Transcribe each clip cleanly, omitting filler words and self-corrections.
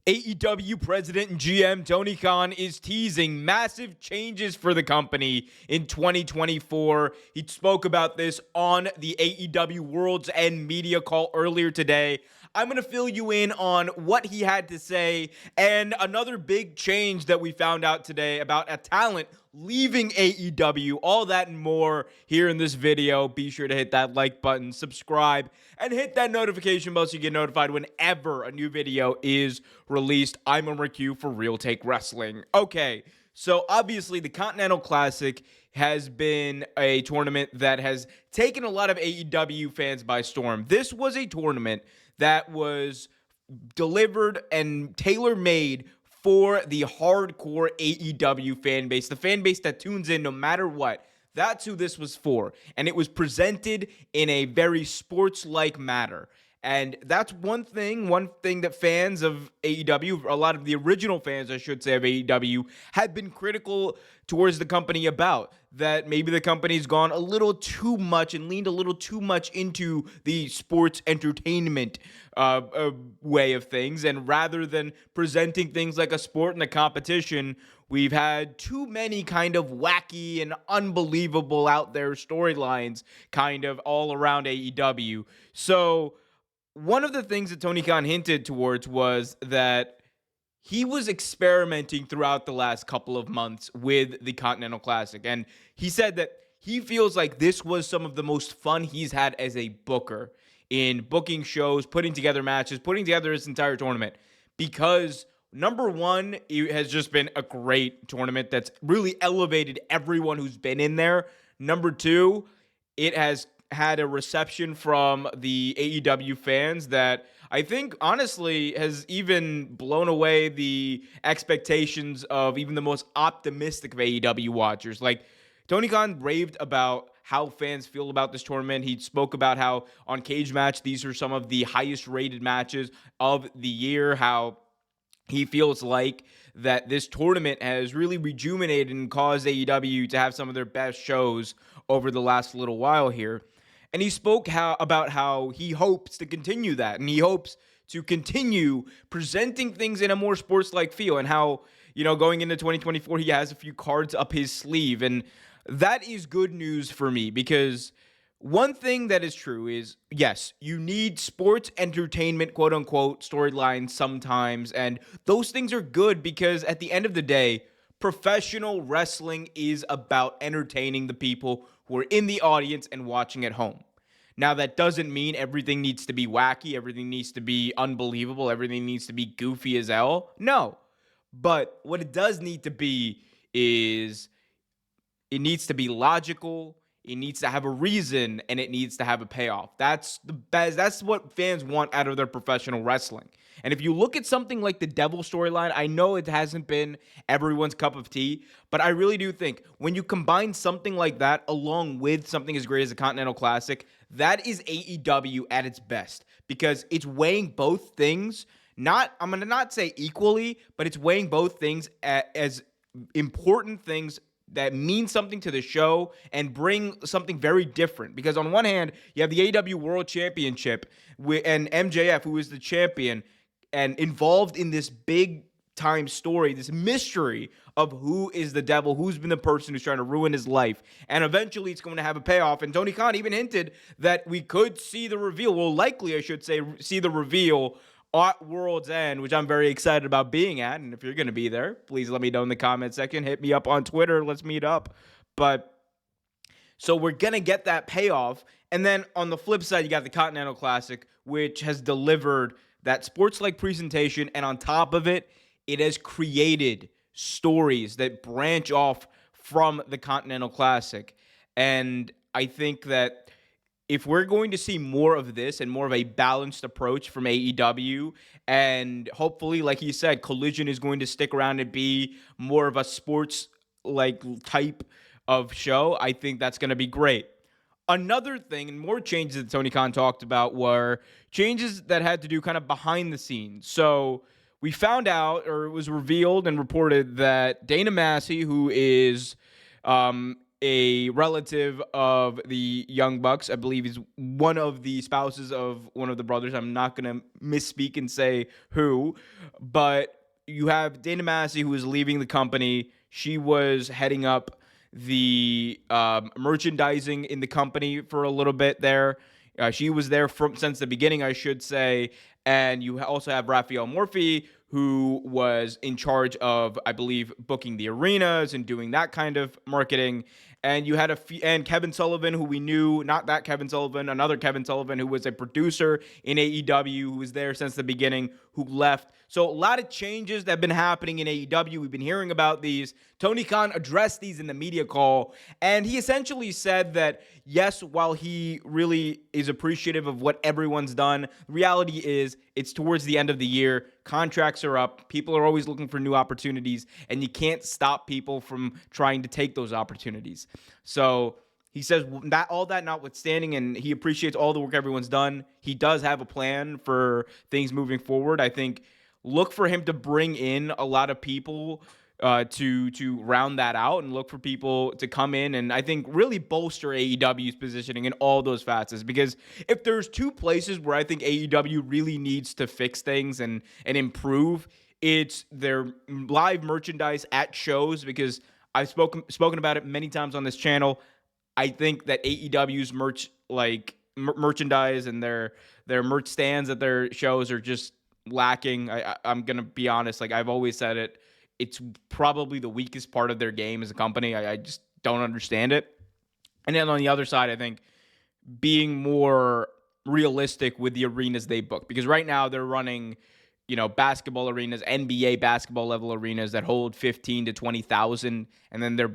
AEW president and GM Tony Khan is teasing massive changes for the company in 2024. He spoke about this on the AEW World's End media call earlier today. I'm going to fill you in on what he had to say and another big change that we found out today about a talent leaving AEW. All that and more here in this video. Be sure to hit that like button, subscribe, and hit that notification bell so you get notified whenever a new video is released. I'm Omer Q for Real Take Wrestling. Okay, so obviously the Continental Classic has been a tournament that has taken a lot of AEW fans by storm. This was a tournament that was delivered and tailor-made for the hardcore AEW fan base, the fan base that tunes in no matter what. That's who this was for. And it was presented in a very sports-like manner. And that's one thing that fans of AEW, a lot of the original fans, I should say, of AEW, had been critical towards the company about. That maybe the company's gone a little too much and leaned a little too much into the sports entertainment way of things. And rather than presenting things like a sport and a competition, we've had too many kind of wacky and unbelievable out there storylines kind of all around AEW. So one of the things that Tony Khan hinted towards was that he was experimenting throughout the last couple of months with the Continental Classic. And he said that he feels like this was some of the most fun he's had as a booker in booking shows, putting together matches, putting together this entire tournament. Because number one, it has just been a great tournament that's really elevated everyone who's been in there. Number two, it has had a reception from the AEW fans that I think honestly has even blown away the expectations of even the most optimistic of AEW watchers. Like, Tony Khan raved about how fans feel about this tournament. He spoke about how on Cage Match, these are some of the highest rated matches of the year, how he feels like that this tournament has really rejuvenated and caused AEW to have some of their best shows over the last little while here. And he spoke about how he hopes to continue that, and he hopes to continue presenting things in a more sports-like feel, and how, going into 2024, he has a few cards up his sleeve. And that is good news for me, because one thing that is true is, yes, you need sports entertainment, quote-unquote, storylines sometimes, and those things are good because at the end of the day, professional wrestling is about entertaining the people who are in the audience and watching at home. Now, that doesn't mean everything needs to be wacky, everything needs to be unbelievable, everything needs to be goofy as hell. No. But what it does need to be is it needs to be logical, it needs to have a reason, and it needs to have a payoff. That's the best. That's what fans want out of their professional wrestling. And if you look at something like the Devil storyline, I know it hasn't been everyone's cup of tea, but I really do think when you combine something like that along with something as great as the Continental Classic, that is AEW at its best, because it's weighing both things. I'm going to not say equally, but it's weighing both things as important things that mean something to the show and bring something very different. Because on one hand, you have the AEW World Championship and MJF, who is the champion, and involved in this big time story, this mystery of who is the devil, who's been the person who's trying to ruin his life. And eventually it's going to have a payoff. And Tony Khan even hinted that we could see the reveal. Well, likely, I should say, see the reveal at World's End, which I'm very excited about being at. And if you're going to be there, please let me know in the comment section. Hit me up on Twitter. Let's meet up. But so we're going to get that payoff. And then on the flip side, you got the Continental Classic, which has delivered that sports-like presentation. And on top of it, it has created stories that branch off from the Continental Classic. And I think that if we're going to see more of this and more of a balanced approach from AEW, and hopefully, like he said, Collision is going to stick around and be more of a sports-like type of show, I think that's going to be great. Another thing, and more changes that Tony Khan talked about, were changes that had to do kind of behind the scenes. So we found out, or it was revealed and reported, that Dana Massey, who is a relative of the Young Bucks. I believe he's one of the spouses of one of the brothers. I'm not going to misspeak and say who, but you have Dana Massey, who is leaving the company. She was heading up the merchandising in the company for a little bit there. She was there since the beginning, I should say. And you also have Raphael Morphy, who was in charge of, I believe, booking the arenas and doing that kind of marketing. And you had and Kevin Sullivan, who we knew, not that Kevin Sullivan, another Kevin Sullivan, who was a producer in AEW, who was there since the beginning, who left. So a lot of changes that have been happening in AEW. We've been hearing about these. Tony Khan addressed these in the media call, and he essentially said that, yes, while he really is appreciative of what everyone's done, the reality is it's towards the end of the year. Contracts are up. People are always looking for new opportunities, and you can't stop people from trying to take those opportunities. So he says that all that notwithstanding, and he appreciates all the work everyone's done, he does have a plan for things moving forward. I think look for him to bring in a lot of people to round that out, and look for people to come in and I think really bolster AEW's positioning in all those facets. Because if there's two places where I think AEW really needs to fix things and improve, it's their live merchandise at shows. Because I've spoken about it many times on this channel. I think that AEW's merchandise and their merch stands at their shows are just lacking. I'm gonna be honest. Like I've always said it. It's probably the weakest part of their game as a company. I just don't understand it. And then on the other side, I think being more realistic with the arenas they book. Because right now they're running, basketball arenas, NBA basketball level arenas that hold 15 to 20,000. And then they're,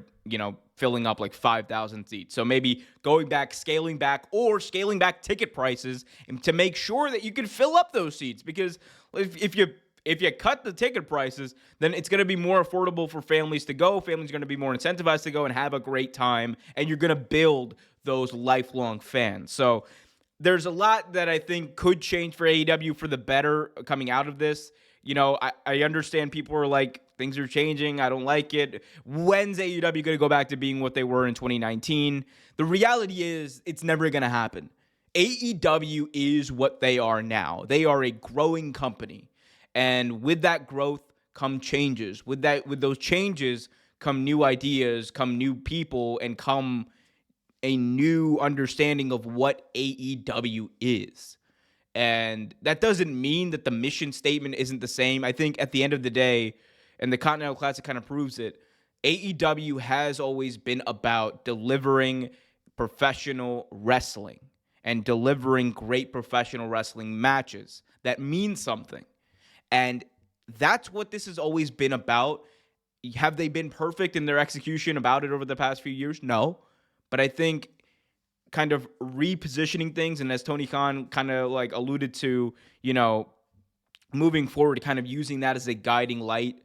filling up like 5,000 seats. So maybe scaling back ticket prices to make sure that you can fill up those seats. Because if you cut the ticket prices, then it's going to be more affordable for families to go. Families are going to be more incentivized to go and have a great time, and you're going to build those lifelong fans. So there's a lot that I think could change for AEW for the better coming out of this. I understand people are like, things are changing. I don't like it. When's AEW going to go back to being what they were in 2019? The reality is it's never going to happen. AEW is what they are now. They are a growing company. And with that growth come changes. With those changes come new ideas, come new people, and come a new understanding of what AEW is. And that doesn't mean that the mission statement isn't the same. I think at the end of the day, and the Continental Classic kind of proves it, AEW has always been about delivering professional wrestling and delivering great professional wrestling matches that mean something. And that's what this has always been about. Have they been perfect in their execution about it over the past few years? No. But I think kind of repositioning things, and as Tony Khan kind of like alluded to, moving forward, kind of using that as a guiding light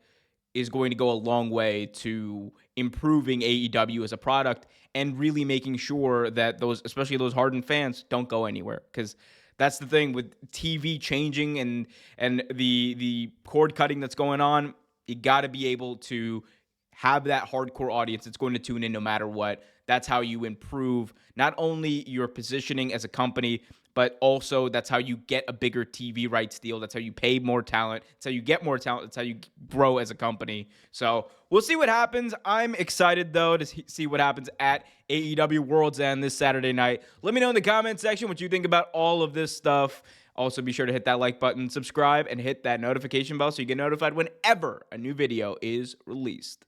is going to go a long way to improving AEW as a product and really making sure that especially those hardened fans, don't go anywhere. Because that's the thing with TV changing and the cord cutting that's going on. You got to be able to have that hardcore audience that's going to tune in no matter what. That's how you improve not only your positioning as a company, but also that's how you get a bigger TV rights deal. That's how you pay more talent. That's how you get more talent. That's how you grow as a company. So we'll see what happens. I'm excited, though, to see what happens at AEW World's End this Saturday night. Let me know in the comment section what you think about all of this stuff. Also, be sure to hit that like button, subscribe, and hit that notification bell so you get notified whenever a new video is released.